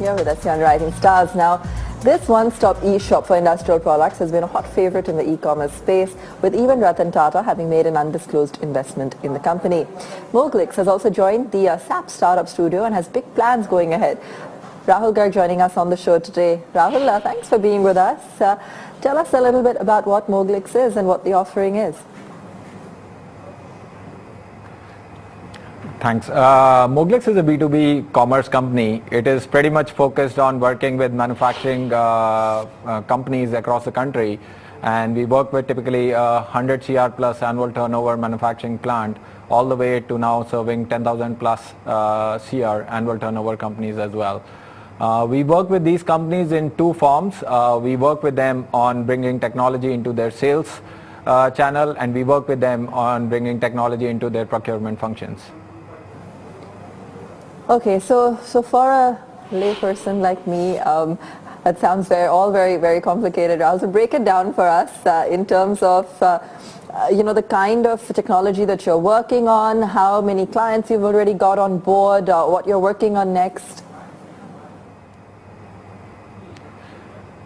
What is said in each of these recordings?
here with us here on Rising Stars. Now, this one-stop e-shop for industrial products has been a hot favorite in the e-commerce space, with even Ratan Tata having made an undisclosed investment in the company. Moglix has also joined the SAP Startup Studio and has big plans going ahead. Rahul Garg joining us on the show today. Rahul, thanks for being with us. Tell us a little bit about what Moglix is and what the offering is. Thanks. Moglix is a B2B commerce company. It is pretty much focused on working with manufacturing companies across the country, and we work with typically 100 CR plus annual turnover manufacturing plant, all the way to now serving 10,000 plus CR annual turnover companies as well. We work with these companies in two forms. We work with them on bringing technology into their sales channel, and we work with them on bringing technology into their procurement functions. Okay, so for a layperson like me, that sounds very complicated. Also, break it down for us in terms of the kind of technology that you're working on, how many clients you've already got on board, what you're working on next.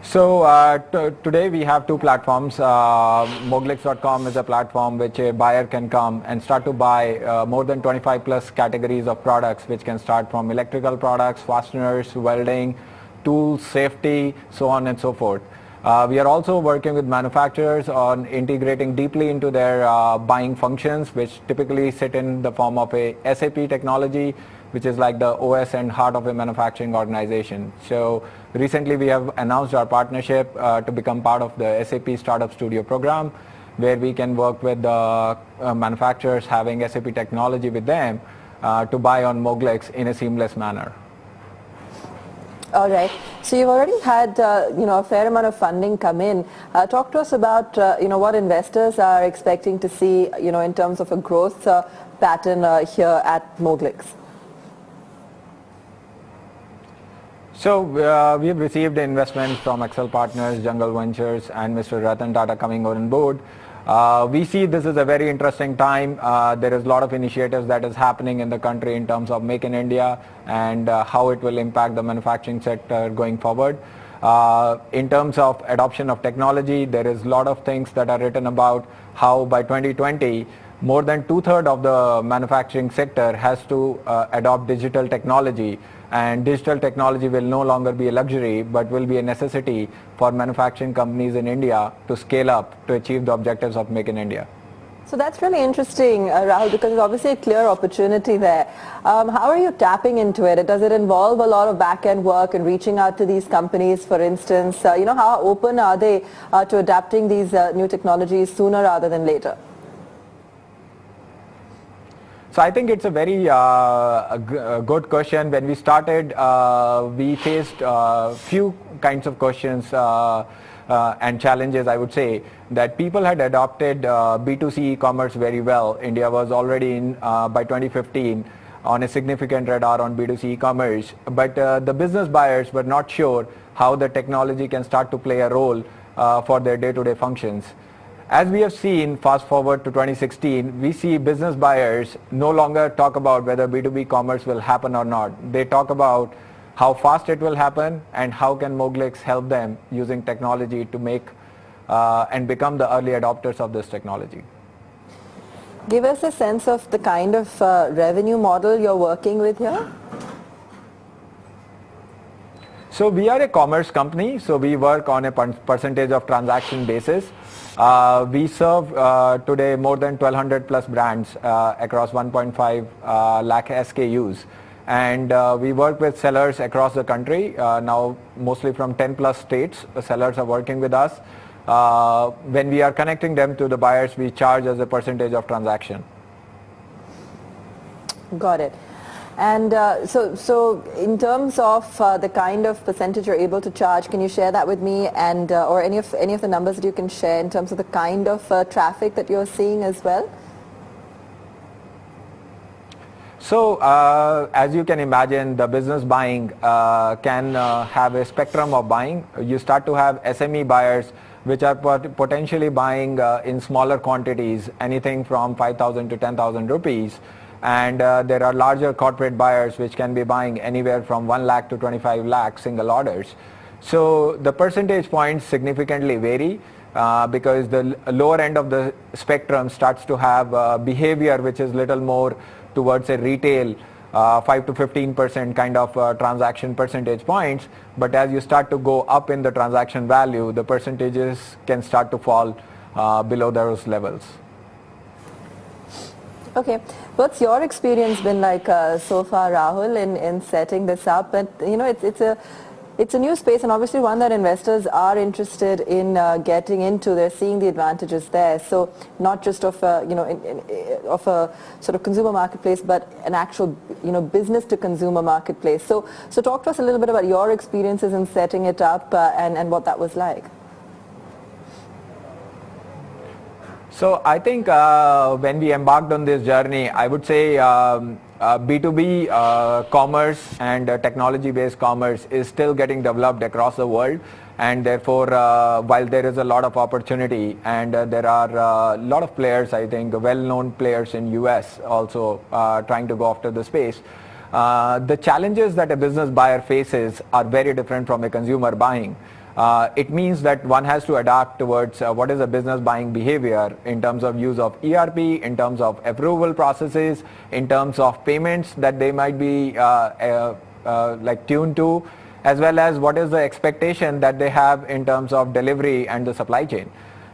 So today we have two platforms. Moglix.com is a platform which a buyer can come and start to buy more than 25 plus categories of products, which can start from electrical products, fasteners, welding, tools, safety, so on and so forth. We are also working with manufacturers on integrating deeply into their buying functions, which typically sit in the form of a SAP technology, which is like the OS and heart of a manufacturing organization. So recently we have announced our partnership to become part of the SAP Startup Studio program, where we can work with manufacturers having SAP technology with them to buy on Moglix in a seamless manner. All right. So you've already had a fair amount of funding come in. Talk to us about what investors are expecting to see in terms of a growth pattern here at Moglix. So we have received investment from Excel Partners, Jungle Ventures, and Mr. Ratan Tata coming on board. We see this is a very interesting time. There is a lot of initiatives that is happening in the country in terms of Make in India and how it will impact the manufacturing sector going forward. In terms of adoption of technology, there is a lot of things that are written about how by 2020, more than 2/3 of the manufacturing sector has to adopt digital technology. And digital technology will no longer be a luxury, but will be a necessity for manufacturing companies in India to scale up to achieve the objectives of Make in India. So that's really interesting, Rahul, because there's obviously a clear opportunity there. How are you tapping into it? Does it involve a lot of back-end work and reaching out to these companies, for instance? How open are they to adapting these new technologies sooner rather than later? So I think it's a very good question. When we started, we faced few kinds of questions and challenges, I would say, that people had adopted B2C e-commerce very well. India was already in, by 2015, on a significant radar on B2C e-commerce, but the business buyers were not sure how the technology can start to play a role for their day-to-day functions. As we have seen, fast forward to 2016, we see business buyers no longer talk about whether B2B commerce will happen or not. They talk about how fast it will happen and how can Moglix help them using technology to make and become the early adopters of this technology. Give us a sense of the kind of revenue model you're working with here. So we are a commerce company, so we work on a percentage of transaction basis. We serve today more than 1,200 plus brands across 1.5 lakh SKUs. And we work with sellers across the country, now mostly from 10 plus states. The sellers are working with us. When we are connecting them to the buyers, we charge as a percentage of transaction. Got it. And so in terms of the kind of percentage you're able to charge, can you share that with me, and or any of the numbers that you can share in terms of the kind of traffic that you're seeing as well? So as you can imagine, the business buying can have a spectrum of buying. You start to have SME buyers which are potentially buying in smaller quantities, anything from 5,000 to 10,000 rupees. and there are larger corporate buyers which can be buying anywhere from 1 lakh to 25 lakh single orders. So the percentage points significantly vary because the lower end of the spectrum starts to have behavior which is little more towards a retail 5 to 15% kind of transaction percentage points, but as you start to go up in the transaction value, the percentages can start to fall below those levels. Okay, what's your experience been like so far, Rahul, in setting this up? And it's a new space, and obviously one that investors are interested in getting into. They're seeing the advantages there. So not just of of a sort of consumer marketplace, but an actual business to consumer marketplace. So talk to us a little bit about your experiences in setting it up and what that was like. So I think when we embarked on this journey, I would say B2B commerce and technology-based commerce is still getting developed across the world, and therefore while there is a lot of opportunity and there are a lot of players, I think well-known players in US also trying to go after the space, the challenges that a business buyer faces are very different from a consumer buying. It means that one has to adapt towards what is a business buying behavior in terms of use of ERP, in terms of approval processes, in terms of payments that they might be like tuned to, as well as what is the expectation that they have in terms of delivery and the supply chain.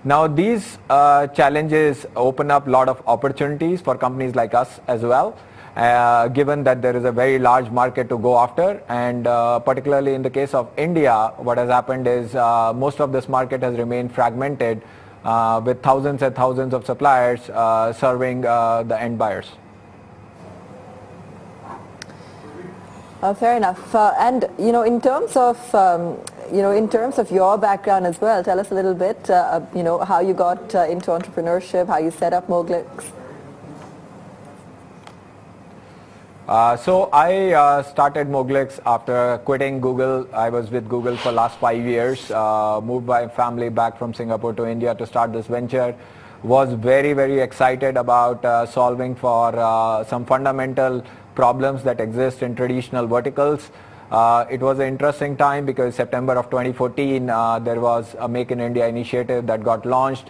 Now these challenges open up a lot of opportunities for companies like us as well. Given that there is a very large market to go after, and particularly in the case of India, what has happened is most of this market has remained fragmented with thousands and thousands of suppliers serving the end buyers. Fair enough. And in terms of in terms of your background as well, tell us a little bit how you got into entrepreneurship, how you set up Moglix. So I started Moglix after quitting Google. I was with Google for last 5 years, moved my family back from Singapore to India to start this venture. Was very, very excited about solving for some fundamental problems that exist in traditional verticals. It was an interesting time because September of 2014, there was a Make in India initiative that got launched.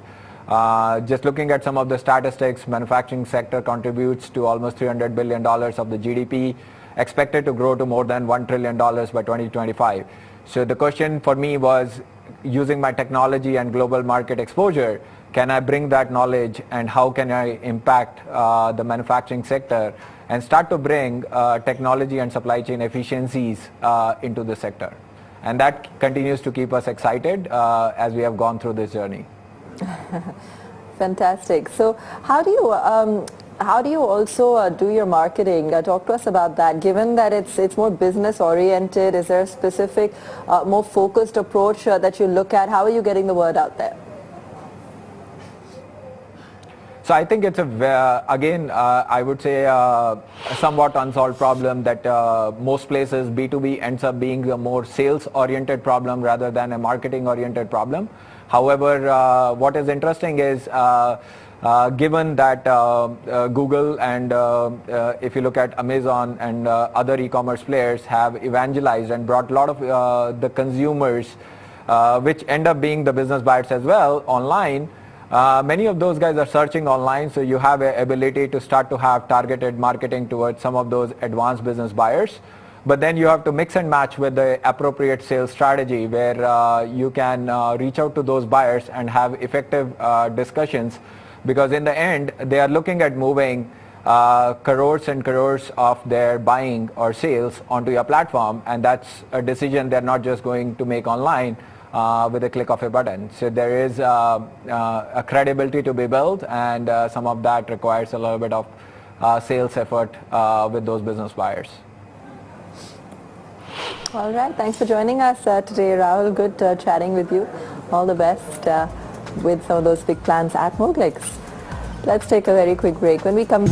Just looking at some of the statistics, manufacturing sector contributes to almost $300 billion of the GDP, expected to grow to more than $1 trillion by 2025. So the question for me was, using my technology and global market exposure, can I bring that knowledge and how can I impact the manufacturing sector and start to bring technology and supply chain efficiencies into the sector? And that continues to keep us excited as we have gone through this journey. Fantastic. So how do you also do your marketing? Talk to us about that. Given that it's more business oriented, is there a specific more focused approach that you look at? How are you getting the word out there? So I think it's again I would say a somewhat unsolved problem that most places B2B ends up being a more sales oriented problem rather than a marketing oriented problem. However, what is interesting is given that Google and if you look at Amazon and other e-commerce players have evangelized and brought a lot of the consumers which end up being the business buyers as well online, many of those guys are searching online, so you have an ability to start to have targeted marketing towards some of those advanced business buyers. But then you have to mix and match with the appropriate sales strategy where you can reach out to those buyers and have effective discussions, because in the end they are looking at moving crores and crores of their buying or sales onto your platform, and that's a decision they're not just going to make online with a click of a button. So there is a credibility to be built, and some of that requires a little bit of sales effort with those business buyers. All right, thanks for joining us today, Rahul. Good chatting with you. All the best with some of those big plans at Moglix. Let's take a very quick break. When we come